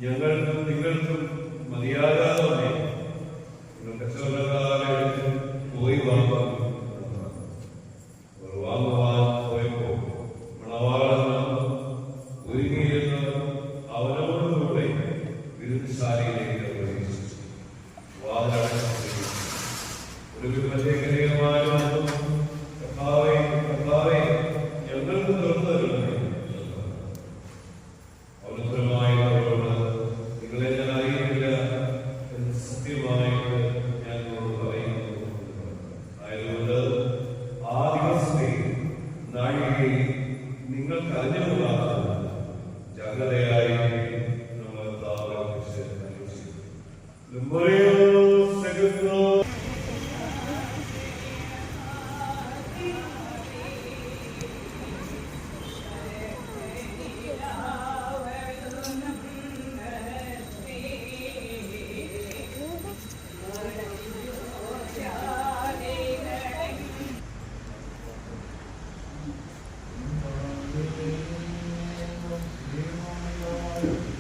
ഞങ്ങൾക്കും നിങ്ങൾക്കും മതിയാകാതെ പോയി വാങ്ങുവാൻ പോയപ്പോ മണവാളൻ ഒരുങ്ങിയിരുന്ന അവനോടുകൂടെ വിരുദ്ധശാലയിലേക്ക് ഒരു വിമതേകരമായ കർത്താവേ ഞങ്ങൾക്ക് തുറന്നു തരുന്നു. അവനുത്തരമായവരോട് നിങ്ങളെ ഞാൻ അറിയില്ല എന്ന് സത്യമായിട്ട് ഞാൻ പറയുന്നു. ആയതുകൊണ്ട് ആ ദിവസത്തെ നാഴികയിൽ നിങ്ങൾ കരഞ്ഞുകൊള്ളാതെ ജാഗ്രതയായി നമ്മൾ താവളെക്കുറിച്ച് അന്വേഷിക്കുന്നു. Thank you.